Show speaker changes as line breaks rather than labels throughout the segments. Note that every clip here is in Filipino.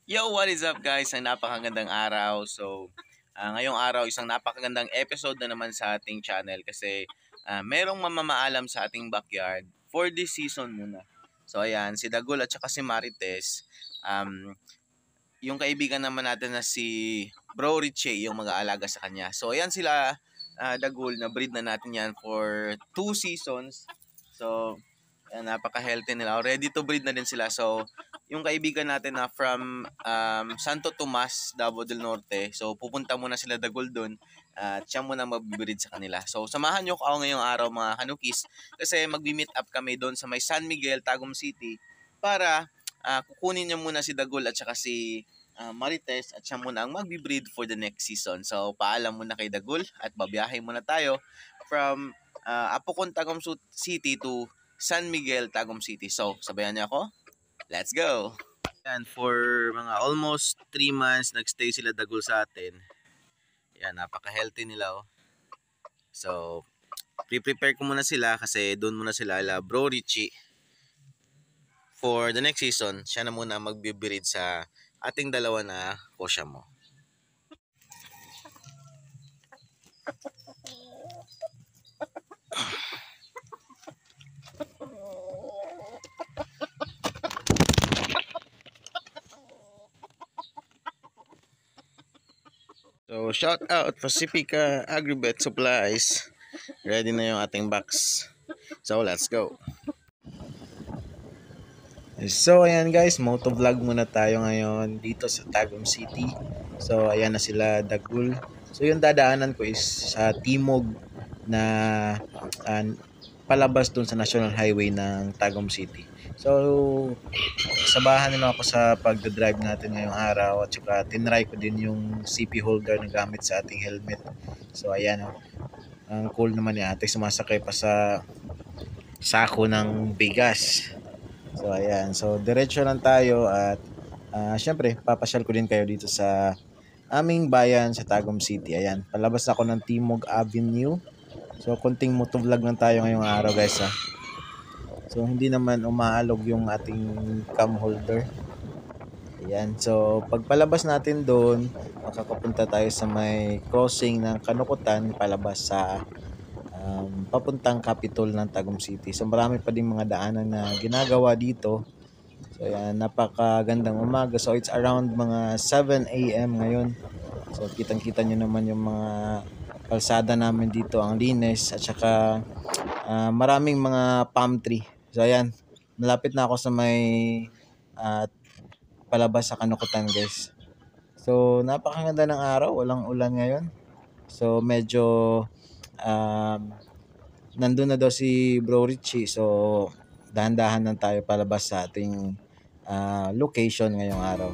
Yo, what is up guys? Ang napakagandang araw. Ngayong araw isang napakagandang episode na naman sa ating channel kasi merong mamamaalam sa ating backyard for this season muna. So ayan, si Dagul at saka si Marites, yung kaibigan naman natin na si Bro Richie yung mag-aalaga sa kanya. So ayan sila, Dagul, na breed na natin yan for 2 seasons. So ayan, napaka-healthy nila. Ready to breed na din sila. So yung kaibigan natin na from Santo Tomas, Davao del Norte. So pupunta muna sila Dagul doon at siya muna magbibreed sa kanila. So samahan nyo ako ngayong araw mga kanukis kasi magbi-meet up kami doon sa may San Miguel, Tagum City para kukunin nyo muna si Dagul at saka si Marites at siya muna ang magbi-breed for the next season. So paalam muna kay Dagul at babiyahe muna tayo from Apocon, Tagum City to San Miguel, Tagum City. So sabayan niyo ako. Let's go! Yan, for mga almost 3 months, nagstay sila Dagul sa atin. Yan, napaka-healthy nila. Oh. So, pre-prepare ko muna sila kasi doon muna sila Bro Richie. For the next season, siya na muna magbibirid sa ating dalawa na kosya mo. So, shout out Pacifica Agribet Supplies. Ready na yung ating box. So, let's go. So, ayan guys, motovlog muna tayo ngayon dito sa Tagum City. So, ayan na sila Dagul. So, yung dadaanan ko is sa timog na palabas dun sa National Highway ng Tagum City. So, sabahan nila ako sa pagdadrive natin ngayong araw at saka tinry ko din yung CP holder na gamit sa ating helmet. So, ayan o. Ang cool naman ni ate, sumasakay pa sa sako ng bigas. So ayan, so diretso lang tayo at syempre papasyal ko din kayo dito sa aming bayan sa Tagum City. Ayan, palabas ako ng Timog Avenue. So konting motovlog lang tayo ngayong araw guys ha. So hindi naman umaalog yung ating cam holder. Ayan, so pagpalabas natin doon, makakapunta tayo sa may crossing ng Kanukutan palabas sa papuntang Capitol ng Tagum City. So marami pa ding mga daanan na ginagawa dito. So yan, napakagandang umaga. So it's around mga 7 a.m. ngayon. So kitang-kita nyo naman yung mga kalsada namin dito, ang linis at saka maraming mga palm tree. So ayan, malapit na ako sa may palabas sa Kanukutan guys. So napakaganda ng araw, walang ulan ngayon. So medyo nandun na daw si Bro Richie. So dahan-dahan lang tayo palabas sa ating location ngayong araw.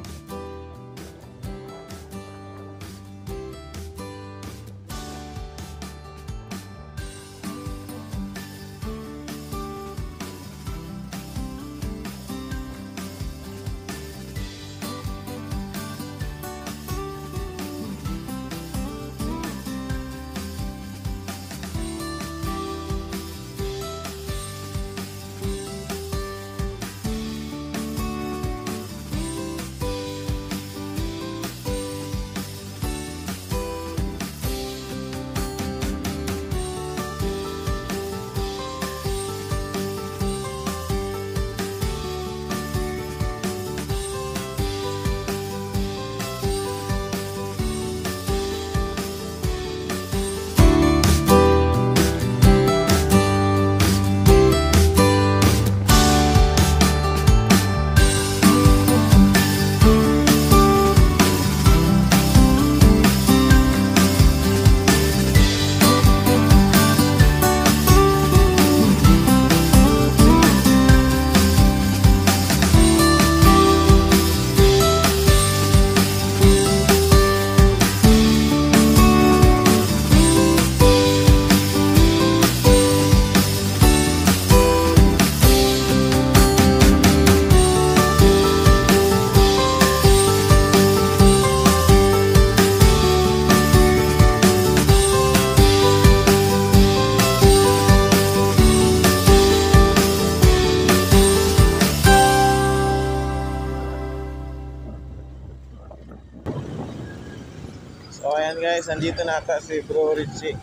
So ayan guys, nandito na ata si Bro Richie.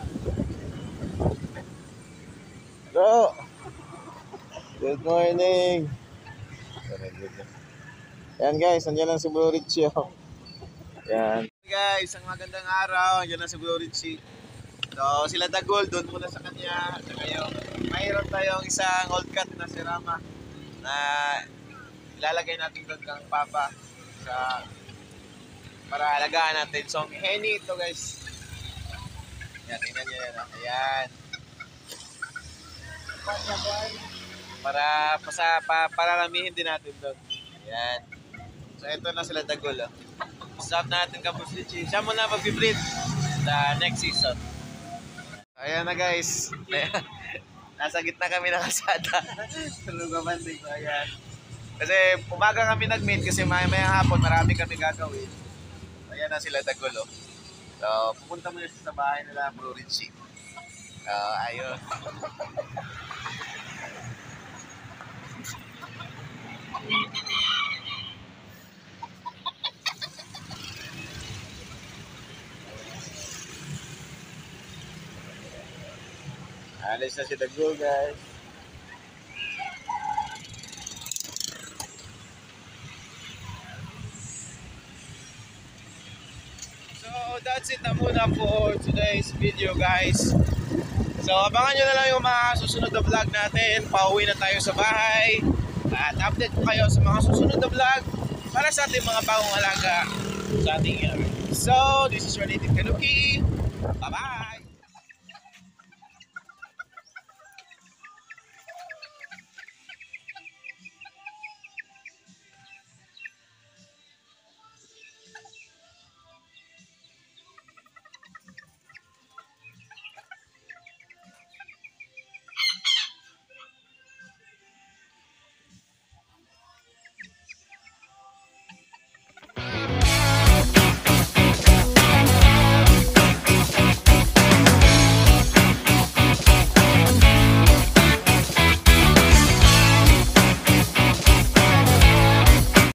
Bro! Good morning! Ayan guys, nandiyan lang si Bro Richie. Oh. Ayan. Guys, ang magandang araw. Nandiyan lang si Bro Richie. So sila Dagol, doon muna sa kanya. At ngayon, mayroon tayong isang old cat na si Rama na ilalagay natin doon kang Papa sa para alagaan natin. So, henny ito guys. Yan, tingnan nyo yan. Ayan. Pararamihin din natin doon. Ayan. So, ito na sila Dagol. Oh. Stop natin ka Boss Richie. Siya muna mag-breed sa next season. Ayan na guys. Nasa gitna kami ng kalsada. Tulugaman din ko. Ayan. Kasi umaga kami nag-meet kasi maya hapon marami kami gagawin. Ayan na sila Dagol. Oh. So, pupunta muna sa bahay nila Bro Richie. Ayun. Alis na si Dagol guys. So that's it na muna for today's video guys. So abangan nyo na lang yung mga susunod na vlog natin. Pauwi na tayo sa bahay. At update ko kayo sa mga susunod na vlog para sa ating mga bagong alaga sa ating yard. So this is your native Kanuki. Bye bye!